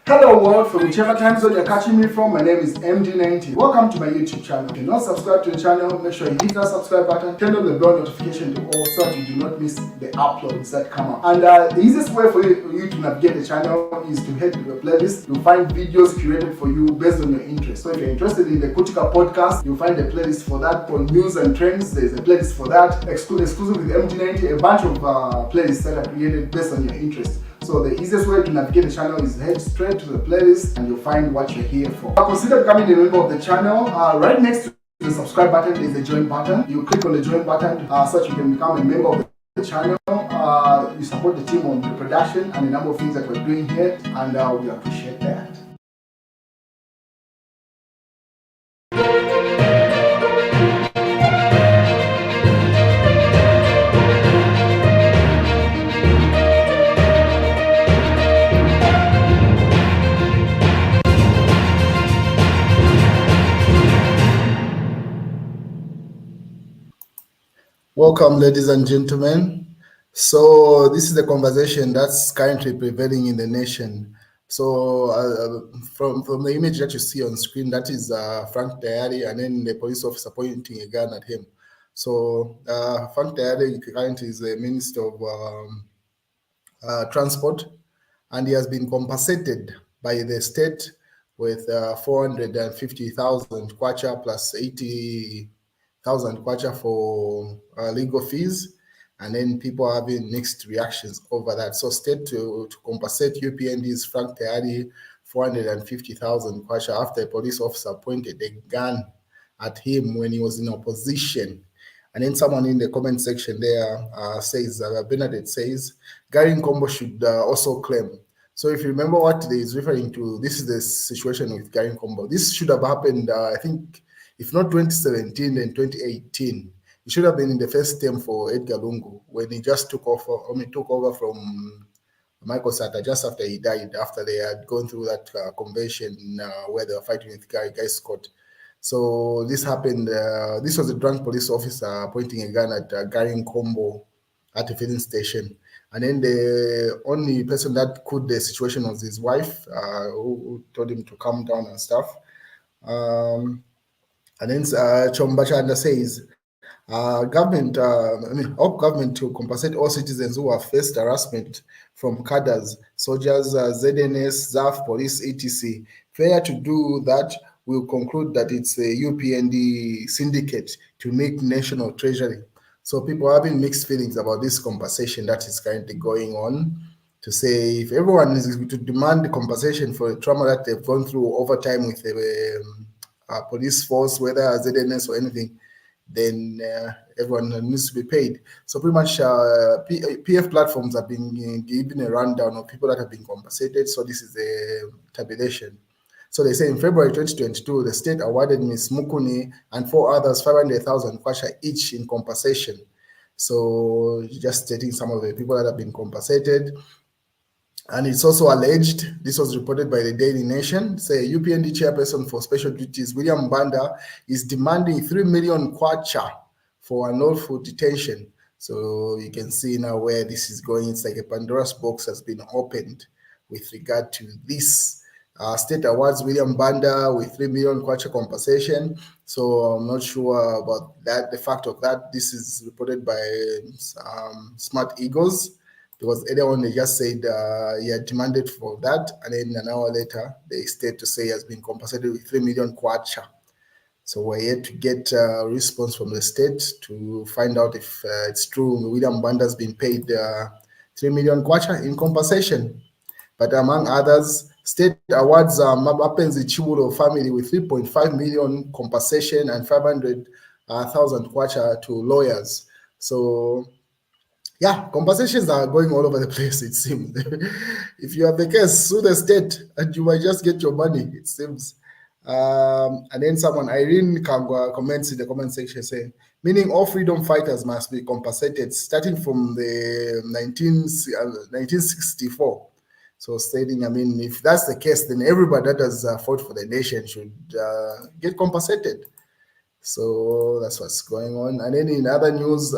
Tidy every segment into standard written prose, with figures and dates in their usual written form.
Hello world, from whichever time zone you're catching me from, my name is MD90. Welcome to my YouTube channel. If you're not subscribed to the channel, make sure you hit that subscribe button, turn on the bell notification to all so that you do not miss the uploads that come up. And the easiest way for you to navigate the channel is to head to the playlist. You'll find videos curated for you based on your interest. So if you're interested in the Kutika podcast, you'll find a playlist for that. For news and trends, there's a playlist for that. Exclusive with MD90, a bunch of playlists that are created based on your interest. So the easiest way to navigate the channel is head straight to the playlist and you'll find what you're here for. Consider becoming a member of the channel. Right next to the subscribe button is the join button. You click on the join button so that you can become a member of the channel. You support the team on the production and a number of things that we're doing here, and we appreciate that. Welcome, ladies and gentlemen. So this is the conversation that's currently prevailing in the nation. So from the image that you see on screen, that is Frank Tayari, and then the police officer pointing a gun at him. So Frank Tayari currently is the Minister of Transport, and he has been compensated by the state with 450,000 kwacha plus 80,000 kwacha for legal fees, and then people are having mixed reactions over that. So state to compensate UPND's Frank Tayari 450,000 kwacha after a police officer pointed a gun at him when he was in opposition. And then someone in the comment section there says, Bernadette says, Gary Nkombo should also claim. So if you remember what he is referring to, this is the situation with Gary Nkombo. This should have happened, I think, if not 2017, then 2018. It should have been in the first term for Edgar Lungu when he just took over from Michael Sata just after he died, after they had gone through that convention where they were fighting with Guy Scott. So this happened, this was a drunk police officer pointing a gun at Gary Nkombo at a filling station. And then the only person that could the situation was his wife, who told him to calm down and stuff. And then Chombachanda says, government to compensate all citizens who have faced harassment from cadres, soldiers, ZNS, ZAF, police, etc. Failure to do that will conclude that it's a UPND syndicate to make national treasury. So people are having mixed feelings about this compensation that is currently going on. To say if everyone is to demand the compensation for the trauma that they've gone through over time with the police force, whether ZNS or anything, then everyone needs to be paid. So pretty much PF platforms have been given a rundown of people that have been compensated. So this is a tabulation. So they say in February 2022, the state awarded Ms. Mukuni and 4 others 500,000 kwacha each in compensation. So just stating some of the people that have been compensated. And it's also alleged, this was reported by the Daily Nation, say UPND chairperson for special duties, William Banda, is demanding 3 million kwacha for unlawful detention. So you can see now where this is going. It's like a Pandora's box has been opened with regard to this. State awards William Banda with 3 million kwacha compensation. So I'm not sure about that. The fact of that, this is reported by Smart Eagles. Because earlier on they just said he had demanded for that, and then an hour later they state to say he has been compensated with 3 million kwacha. So we're yet to get a response from the state to find out if it's true William Banda has been paid 3 million kwacha in compensation. But among others, state awards Mapenzi Chibulo family with 3.5 million compensation and 500,000 kwacha to lawyers. So yeah, compensations are going all over the place, it seems. If you have the case, sue the state and you might just get your money, it seems. And then someone, Irene Kangwa, comments in the comment section saying, meaning all freedom fighters must be compensated starting from the 1964. So stating, I mean, if that's the case, then everybody that has fought for the nation should get compensated. So that's what's going on. And then in other news,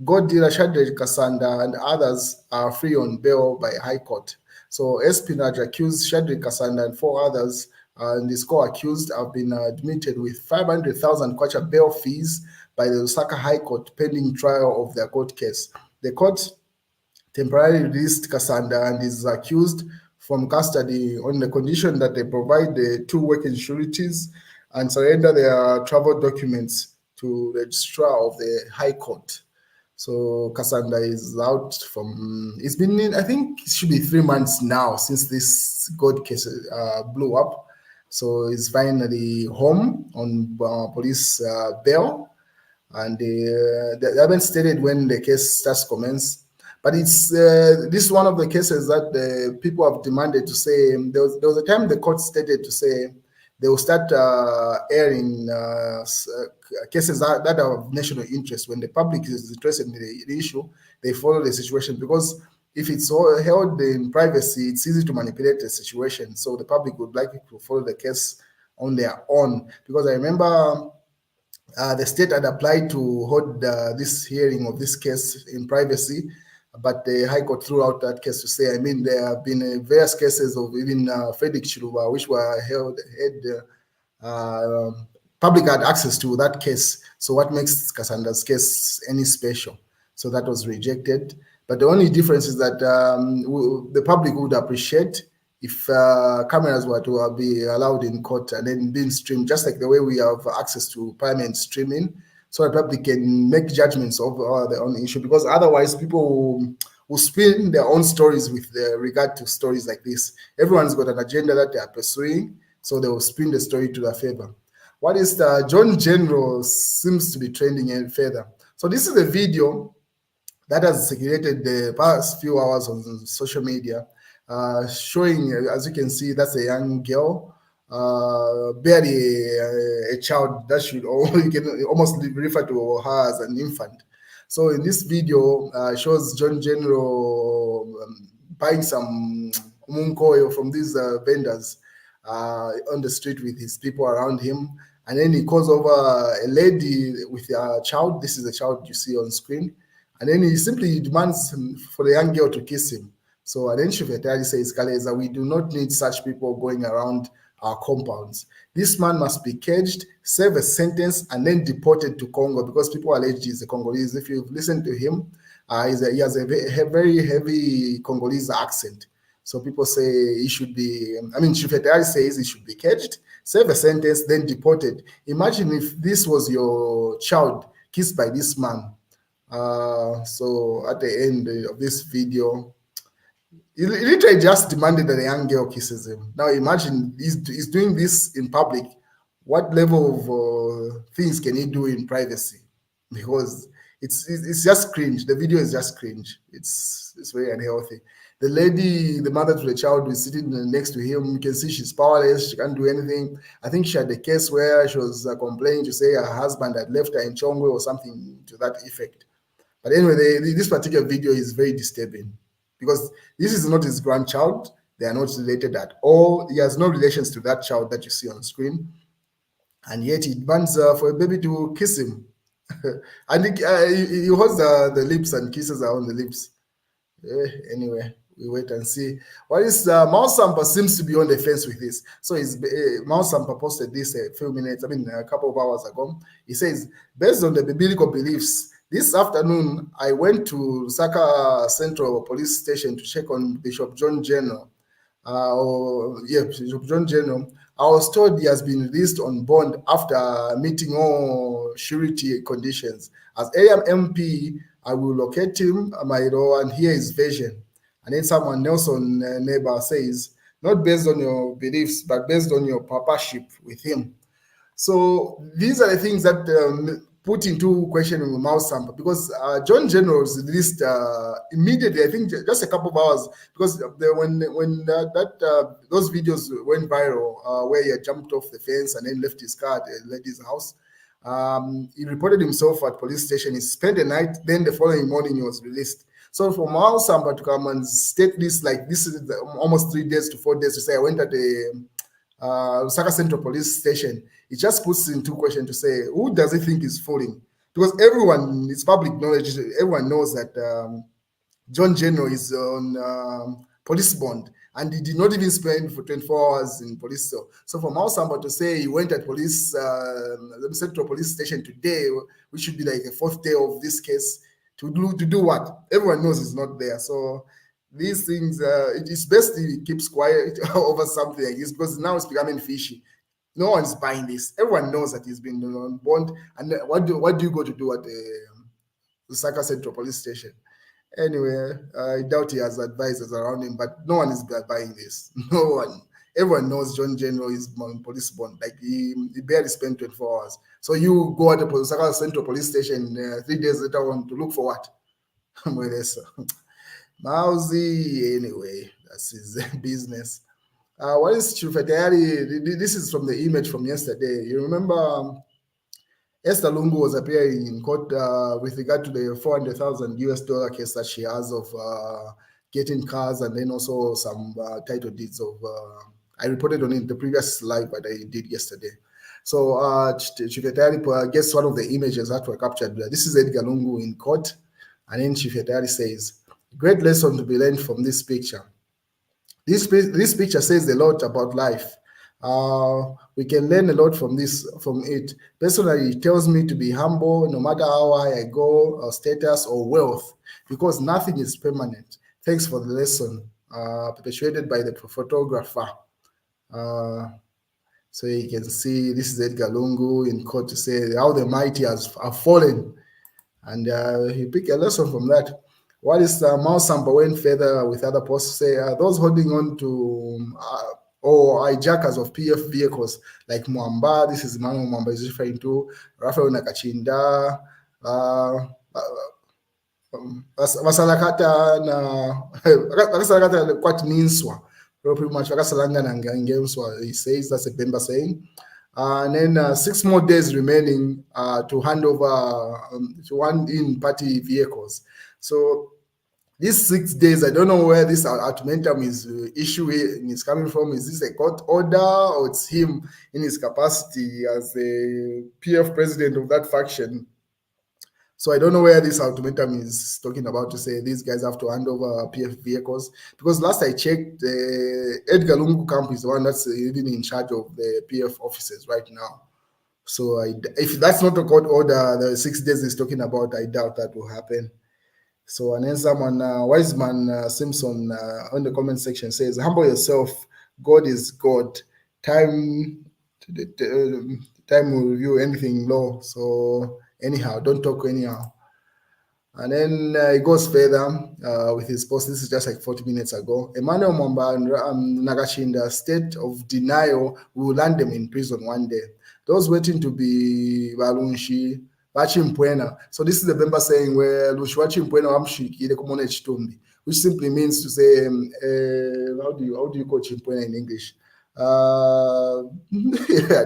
God dealer Shadrach Kasanda and others are free on bail by High Court. So Espinage accused Shadrach Kasanda and 4 others, and his co-accused have been admitted with 500,000 kwacha bail fees by the Osaka High Court pending trial of their court case. The court temporarily released Kasanda and his accused from custody on the condition that they provide the 2 working sureties and surrender their travel documents to the registrar of the High Court. So Kasanda is out from, it's been in, I think it should be 3 months now since this court case blew up. So he's finally home on police bail, and they haven't stated when the case starts commence. But it's this is one of the cases that people have demanded to say. There was a time the court stated to say they will start airing cases that are of national interest. When the public is interested in the issue, they follow the situation, because if it's held in privacy, it's easy to manipulate the situation. So the public would like to follow the case on their own. Because I remember the state had applied to hold this hearing of this case in privacy, but the High Court threw out that case to say, I mean, there have been various cases of even Frederick Chiluba, which were held, public had access to that case. So what makes Kasanda's case any special? So that was rejected. But the only difference is that the public would appreciate if cameras were to be allowed in court and then being streamed, just like the way we have access to parliament streaming, so that public can make judgments of their own issue. Because otherwise, people will spin their own stories with regard to stories like this. Everyone's got an agenda that they are pursuing, so they will spin the story to their favor. What is the John General seems to be trending further. So this is a video that has circulated the past few hours on social media, showing, as you can see, that's a young girl, barely a child. That should, you can almost refer to her as an infant. So in this video, shows John General buying some munkoyo from these vendors on the street with his people around him. And then he calls over a lady with a child. This is the child you see on screen. And then he simply demands for the young girl to kiss him. So and then Shufetari says, Kaleza, we do not need such people going around our compounds. This man must be caged, serve a sentence, and then deported to Congo, because people allege he's a Congolese. If you've listened to him, he has a very heavy Congolese accent. So people say he should be, I mean, Shufetari says he should be caged, serve a sentence, then deported. Imagine if this was your child kissed by this man. So at the end of this video, he literally just demanded that a young girl kisses him. Now imagine he's doing this in public. What level of things can he do in privacy? Because it's just cringe. The video is just cringe. It's very unhealthy. The lady, the mother to the child, is sitting next to him. You can see she's powerless. She can't do anything. I think she had a case where she was complaining to say her husband had left her in Chongwe or something to that effect. But anyway, this particular video is very disturbing, because this is not his grandchild. They are not related at all. He has no relations to that child that you see on screen. And yet he demands for a baby to kiss him. And he holds the lips, and kisses are on the lips. Anyway, we wait and see. What is Mao Sampa seems to be on the fence with this. So Mao Sampa posted this a couple of hours ago. He says, based on the biblical beliefs, this afternoon, I went to Lusaka Central Police Station to check on Bishop John General. Bishop John General. I was told he has been released on bond after meeting all surety conditions. As AMP, I will locate him, and hear his version. And then someone, Nelson neighbor, says, not based on your beliefs, but based on your partnership with him. So these are the things that put into question with Mao Sampa, because John General was released immediately, I think just a couple of hours, because when those videos went viral, where he had jumped off the fence and then left his car at the lady's house, he reported himself at police station. He spent the night, then the following morning he was released. So for Mao Sampa to come and state this, like this is almost 3 days to 4 days to say, I went at the Lusaka Central Police Station, it just puts into question to say, who does he think is fooling? Because it's public knowledge, everyone knows that John General is on police bond, and he did not even spend for 24 hours in police cell. So for Mausamba to say he went at police, Central Police Station today, which should be like the fourth day of this case, to do what? Everyone knows he's not there. So these things, it is best he keeps quiet over something like this, because now it's becoming fishy. No one's buying this. Everyone knows that he's been on bond. And what do you go to do at the Lusaka Central Police Station? Anyway, I doubt he has advisors around him, but no one is buying this. No one. Everyone knows John General is on police bond. Like he barely spent 24 hours. So you go at the Lusaka Central Police Station 3 days later on to look for what? Mousy, anyway, that's his business. What is Chufetayari? This is from the image from yesterday. You remember Esther Lungu was appearing in court with regard to the $400,000 case that she has of getting cars, and then also some title deeds of. I reported on it in the previous live that I did yesterday. So Chufetayari gets one of the images that were captured. This is Edgar Lungu in court, and then Chufetayari says, "Great lesson to be learned from this picture. This picture says a lot about life. We can learn a lot from it. Personally, it tells me to be humble no matter how high I go, or status or wealth, because nothing is permanent. Thanks for the lesson, perpetuated by the photographer." So you can see this is Edgar Lungu in court to say how the mighty have fallen, and he picked a lesson from that. What is Mausamba went further with other posts say those holding on to or hijackers of PF vehicles like Mwamba, this is Emmanuel Mwamba is referring to, Rafael Nakachinda, vasalakata quite minswa, pretty much vakasalangana ngenswa, he says, that's a Bemba saying. And then 6 more days remaining to hand over to one in party vehicles. So these 6 days, I don't know where this ultimatum is coming from. Is this a court order, or it's him in his capacity as the PF president of that faction? So I don't know where this ultimatum is talking about to say these guys have to hand over PF vehicles. Because last I checked, Edgar Lungu Camp is the one that's even in charge of the PF offices right now. So if that's not a court order, the 6 days he's talking about, I doubt that will happen. So, and then someone, Wiseman Simpson, on the comment section says, "Humble yourself. God is God. Time will review anything low. So anyhow, don't talk anyhow." And then it goes further with his post. This is just like 40 minutes ago. Emmanuel Mwamba and Nakachinda state of denial will land them in prison one day. Those waiting to be Balunshi, Bachimpwena. So this is the member saying where Lushwachimpwena Wamshikile Komone Chitumbi, which simply means to say, how do you call Chimpwena in English? I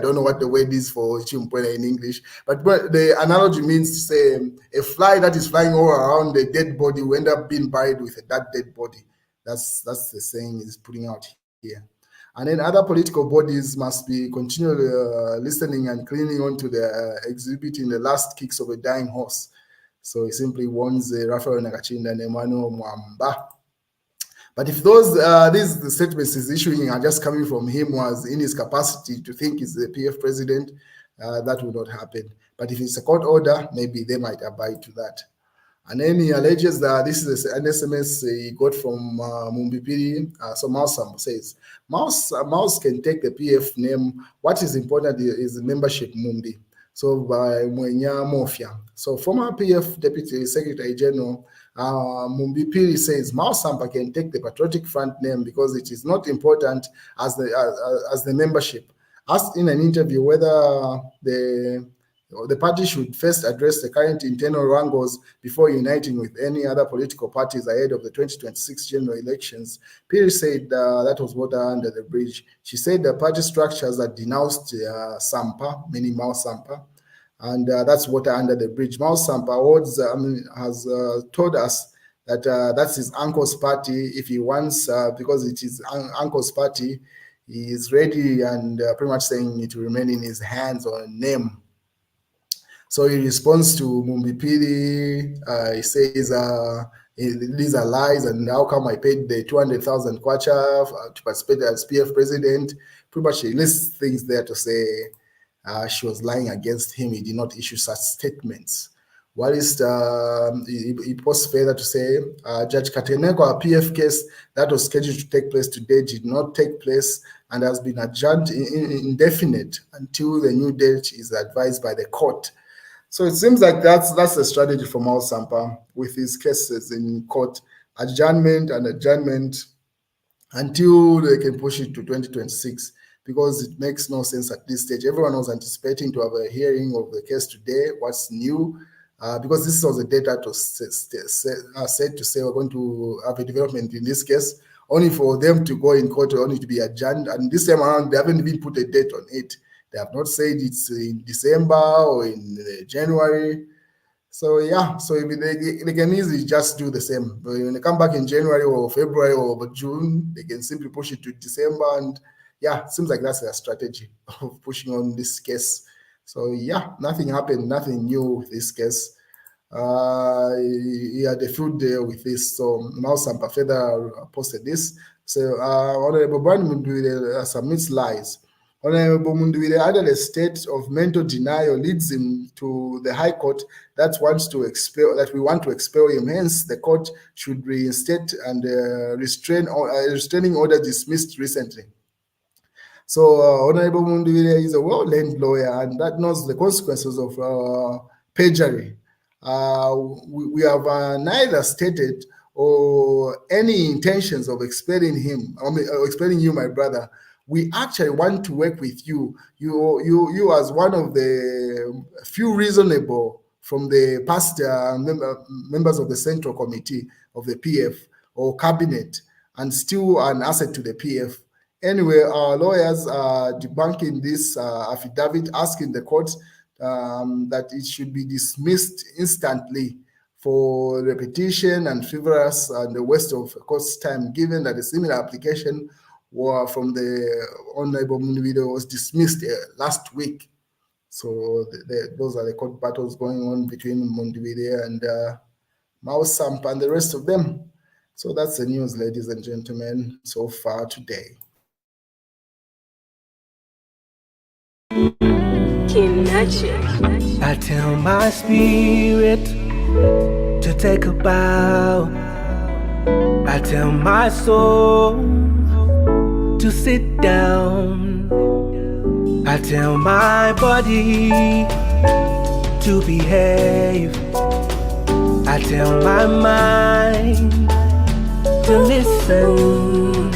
don't know what the word is for Chimpwena in English, but the analogy means to say a fly that is flying all around the dead body will end up being buried with that dead body. That's the saying is putting out here. And then other political bodies must be continually listening and clinging on to the exhibiting the last kicks of a dying horse. So he simply warns Rafael Nakachinda and Emmanuel Mwamba. But if these statements he's issuing are just coming from him was in his capacity to think he's the PF president, that will not happen. But if it's a court order, maybe they might abide to that. And then he alleges that this is an SMS he got from Mumbipiri. So Mausam says, Maus can take the PF name. What is important is the membership Mumbi. So by Mwenya Mofia. So former PF Deputy Secretary General Mumbipiri says Mausamba can take the Patriotic Front name because it is not important as the membership. Asked in an interview whether the party should first address the current internal wrangles before uniting with any other political parties ahead of the 2026 general elections, Piri said that was water under the bridge. She said the party structures that denounced Sampa, meaning Mao Sampa, and that's water under the bridge. Mao Sampa has told us that that's his uncle's party. If he wants, because it is uncle's party, he is ready and pretty much saying it will remain in his hands or name. So he responds to Mumbipiri. He says these are lies, and how come I paid the 200,000 kwacha to participate as PF president? Pretty much he lists things there to say she was lying against him. He did not issue such statements. While he posts further to say, Judge Kateneko, a PF case that was scheduled to take place today did not take place and has been adjourned indefinite until the new date is advised by the court. So it seems like that's the strategy for Mao Sampa with his cases in court, adjournment until they can push it to 2026, because it makes no sense at this stage. Everyone was anticipating to have a hearing of the case today. What's new? Because this was a date that was said to say we're going to have a development in this case, only for them to go in court, only to be adjourned. And this time around, they haven't even put a date on it. They have not said it's in December or in January. So yeah, so they can easily just do the same. But when they come back in January or February or June, they can simply push it to December. And yeah, it seems like that's their strategy of pushing on this case. So yeah, nothing happened, nothing new with this case. He had a field day with this. So Mao Sampa further posted this. So Honorable Brian Munduwire submits lies. Honorable Munduwire added a state of mental denial leads him to the High Court that we want to expel him. Hence, the court should reinstate and restraining order dismissed recently. So Honorable Munduwire is a well-learned lawyer and that knows the consequences of perjury. We have neither stated or any intentions of expelling him, expelling you, my brother. We actually want to work with you. You as one of the few reasonable from the past members of the Central Committee of the PF or Cabinet, and still an asset to the PF. Anyway, our lawyers are debunking this affidavit, asking the court that it should be dismissed instantly for repetition and frivolous and the waste of court's time, given that a similar application from the Honorable Munduwire was dismissed last week. So those are the court battles going on between Munduwire and Mao Sampa and the rest of them. So that's the news, ladies and gentlemen, so far today. I tell my spirit to take a bow. I tell my soul to sit down. I tell my body to behave. I tell my mind to listen.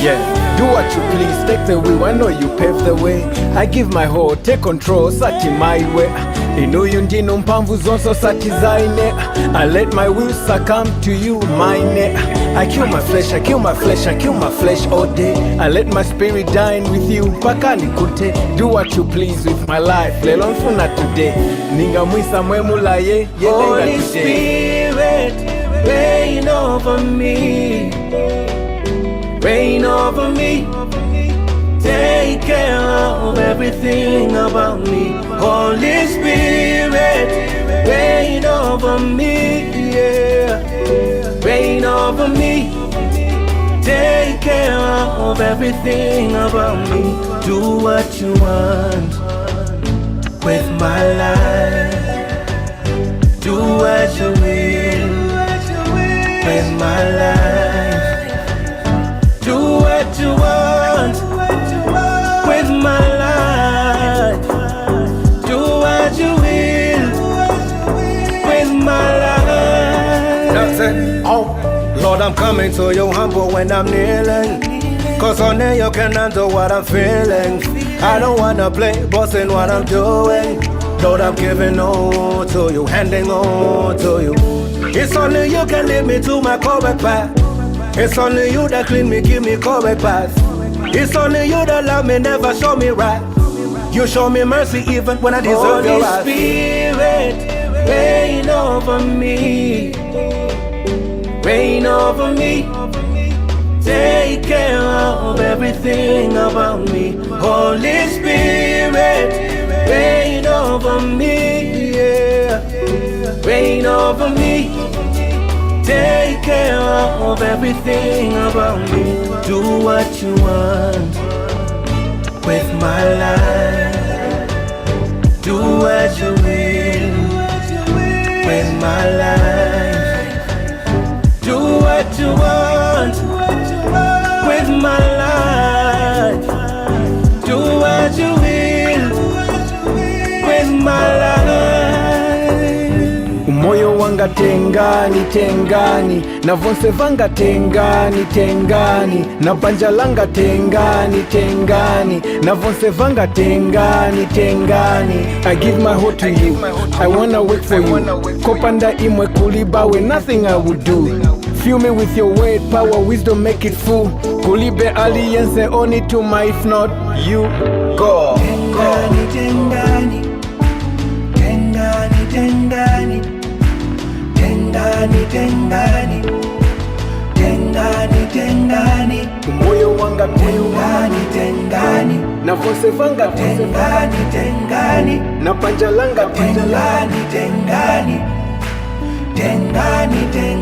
Yeah, do what you please, take the wheel, I know you pave the way. I give my whole, take control, such in my way. Inuyu ndino mpamvu zonso such zaine. I let my will succumb to you, mine. I kill my flesh, I kill my flesh, I kill my flesh all day. I let my spirit dine with you, mpaka nikute. Do what you please with my life, lelo nfuna today. Ninga mwisa mwemula ye, Holy Spirit, reign over me. Reign over me. Take care of everything about me. Holy Spirit, reign over me, yeah. Reign over me. Take care of everything about me. Do what you want with my life. Do what you will with my life. Do what you want with my life. Do what you will with my life. That's it. Oh, Lord, I'm coming to you humble when I'm kneeling. Cause only you can handle what I'm feeling. I don't wanna play boss in what I'm doing. Lord, I'm giving all to you, handing all to you. It's only you can lead me to my correct path. It's only you that clean me, give me correct path. It's only you that love me, never show me right. You show me mercy even when I deserve your wrath. Holy Spirit, reign over me. Reign over me. Take care of everything about me. Holy Spirit, reign over me, yeah. Reign over me. take care of everything about me. Do what you want with my life. Do what you will with my life. Do what you want with my life. Do what you will with my life. Umoyo wanga tengani, tengani, na vonse vanga tengani, tengani, na banja langa tengani, tengani, na vonse vanga tengani, tengani. I give my heart to you, I wanna work for you. Kopanda imwe kulibawe, nothing I would do. Fill me with your word, power, wisdom, make it full. Kulibe alliance, only to my, if not you. Go. Tengani, tengani, tengani, tengani, tengani, tengani, tengani, tengani. Umoyo wanga tengani, tengani, na vonse vanga tengani, tengani, na banja langa tengani, tengani, tengani, tengani.